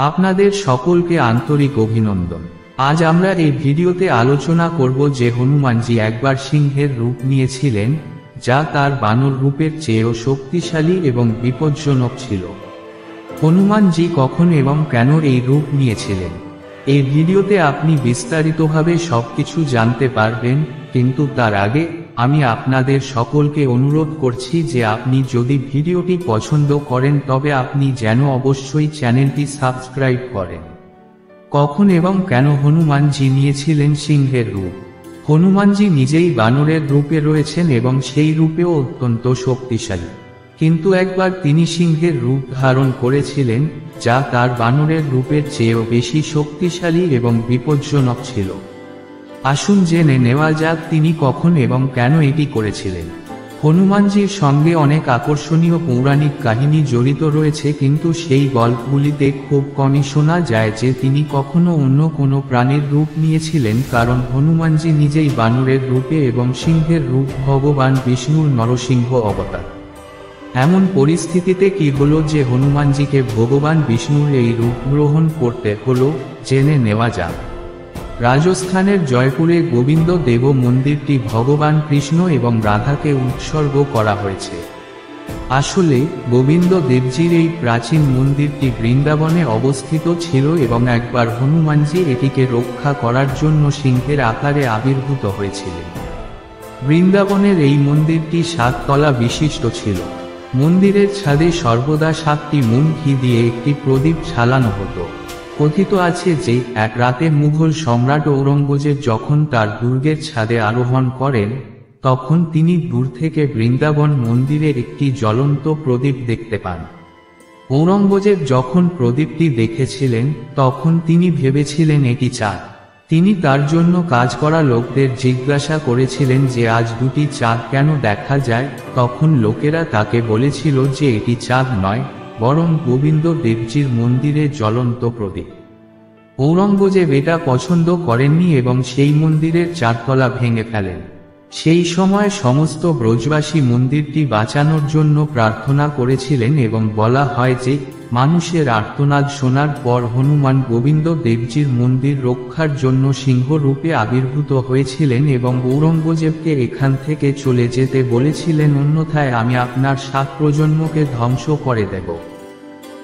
আপনাদের সকলকে আন্তরিক অভিনন্দন। আজ আমরা এই ভিডিওতে আলোচনা করব যে হনুমানজি একবার সিংহের রূপ নিয়েছিলেন, যা তার বানর রূপের চেয়েও শক্তিশালী এবং বিপজ্জনক ছিল। হনুমানজি কখন এবং কেন এই রূপ নিয়েছিলেন, এই ভিডিওতে আপনি বিস্তারিতভাবে সবকিছু জানতে পারবেন, কিন্তু তার আগে আমি আপনাদের সকলকে অনুরোধ করছি যে আপনি যদি ভিডিওটি পছন্দ করেন তবে আপনি যেন অবশ্যই চ্যানেলটি সাবস্ক্রাইব করেন। কখন এবং কেন হনুমানজি নিয়েছিলেন সিংহের রূপ? হনুমানজি নিজেই বানরের রূপে রয়েছেন এবং সেই রূপেও অত্যন্ত শক্তিশালী, কিন্তু একবার তিনি সিংহের রূপ ধারণ করেছিলেন, যা তার বানরের রূপের চেয়েও বেশি শক্তিশালী এবং বিপজ্জনক ছিল। আসুন জেনে নেওয়া যাক তিনি কখন এবং কেন এটি করেছিলেন। হনুমানজির সঙ্গে অনেক আকর্ষণীয় পৌরাণিক কাহিনী জড়িত রয়েছে, কিন্তু সেই গল্পগুলিতে খুব কমই শোনা যায় যে তিনি কখনো অন্য কোনো প্রাণীর রূপ নিয়েছিলেন, কারণ হনুমানজি নিজেই বানরের রূপে এবং সিংহের রূপ ভগবান বিষ্ণুর নরসিংহ অবতার। এমন পরিস্থিতিতে কি হলো যে হনুমানজিকে ভগবান বিষ্ণুর এই রূপ গ্রহণ করতে হলো, জেনে নেওয়া যাক। রাজস্থানের জয়পুরে গোবিন্দ দেব মন্দিরটি ভগবান কৃষ্ণ এবং রাধাকে উৎসর্গ করা হয়েছে। আসলে গোবিন্দ দেবজির এই প্রাচীন মন্দিরটি বৃন্দাবনে অবস্থিত ছিল এবং একবার হনুমানজি এটিকে রক্ষা করার জন্য সিংহের আকারে আবির্ভূত হয়েছিলেন। বৃন্দাবনের এই মন্দিরটি 7 তলা বিশিষ্ট ছিল। মন্দিরের ছাদে সর্বদা 7টি মোম ঘি দিয়ে একটি প্রদীপ জ্বালানো হতো। কথিত আছে যে এক রাতে মুঘল সম্রাট ঔরঙ্গজেব যখন তার দুর্গের ছাদে আরোহণ করেন, তখন তিনি দূর থেকে বৃন্দাবন মন্দিরে একটি জ্বলন্ত প্রদীপ দেখতে পান। ঔরঙ্গজেব যখন প্রদীপটি দেখেছিলেন, তখন তিনি ভেবেছিলেন এটি চাঁদ। তিনি তার জন্য কাজ করা লোকদের জিজ্ঞাসা করেছিলেন যে আজ 2টি চাঁদ কেন দেখা যায়। তখন লোকেরা তাকে বলেছিল যে এটি চাঁদ নয়, বরং গোবিন্দ দেবজির মন্দিরে জ্বলন্ত প্রদীপ। ঔরঙ্গজেব এটা পছন্দ করেননি এবং সেই মন্দিরের 4 তলা ভেঙে ফেলেন। সেই সময় সমস্ত ব্রজবাসী মন্দিরটি বাঁচানোর জন্য প্রার্থনা করেছিলেন এবং বলা হয় যে মানুষের আর্তনাদ শোনার পর হনুমান গোবিন্দ দেবজির মন্দির রক্ষার জন্য সিংহ রূপে আবির্ভূত হয়েছিলেন এবং ঔরঙ্গজেবকে এখান থেকে চলে যেতে বলেছিলেন, অন্যথায় আমি আপনার 7 প্রজন্মকে ধ্বংস করে দেব।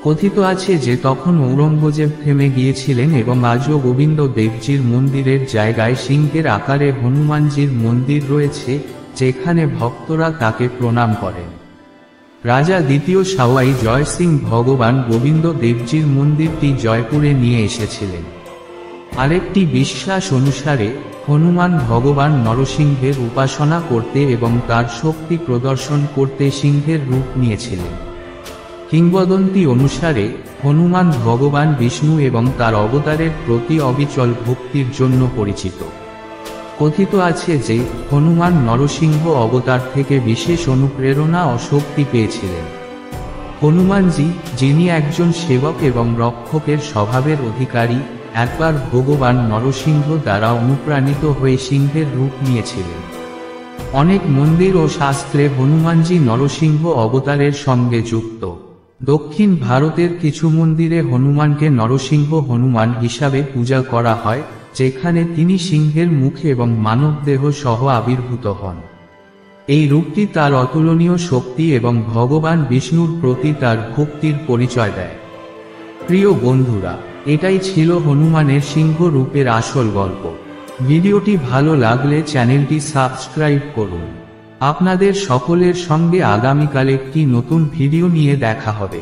কথিত আছে যে তখন ঔরঙ্গজেব থেমে গিয়েছিলেন এবং আজও গোবিন্দ দেবজির মন্দিরের জায়গায় সিংহের আকারে হনুমানজির মন্দির রয়েছে, যেখানে ভক্তরা তাকে প্রণাম করেন। রাজা দ্বিতীয় সাওয়াই জয় সিং ভগবান গোবিন্দ দেবজির মন্দিরটি জয়পুরে নিয়ে এসেছিলেন। আরেকটি বিশ্বাস অনুসারে হনুমান ভগবান নরসিংহের উপাসনা করতে এবং তার শক্তি প্রদর্শন করতে সিংহের রূপ নিয়েছিলেন। কিংবদন্তি অনুসারে হনুমান ভগবান বিষ্ণু এবং তার অবতারের প্রতি অবিচল ভক্তির জন্য পরিচিত। কথিত আছে যে হনুমান নরসিংহ অবতার থেকে বিশেষ অনুপ্রেরণা ও শক্তি পেয়েছিলেন। হনুমানজি, যিনি একজন সেবক এবং রক্ষকের স্বভাবের অধিকারী, একবার ভগবান নরসিংহ দ্বারা অনুপ্রাণিত হয়ে সিংহের রূপ নিয়েছিলেন। অনেক মন্দির ও শাস্ত্রে হনুমানজি নরসিংহ অবতারের সঙ্গে যুক্ত। দক্ষিণ ভারতের কিছু মন্দিরে হনুমানকে নরসিংহ হনুমান হিসাবে পূজা করা হয়, যেখানে তিনি সিংহের মুখে এবং মানবদেহ সহ আবির্ভূত হন। এই রূপটি তার অতুলনীয় শক্তি এবং ভগবান বিষ্ণুর প্রতি তার ভক্তির পরিচয় দেয়। প্রিয় বন্ধুরা, এটাই ছিল হনুমানের সিংহ রূপের আসল গল্প। ভিডিওটি ভালো লাগলে চ্যানেলটি সাবস্ক্রাইব করুন। আপনাদের সকলের সঙ্গে আগামীকাল একটি নতুন ভিডিও নিয়ে দেখা হবে।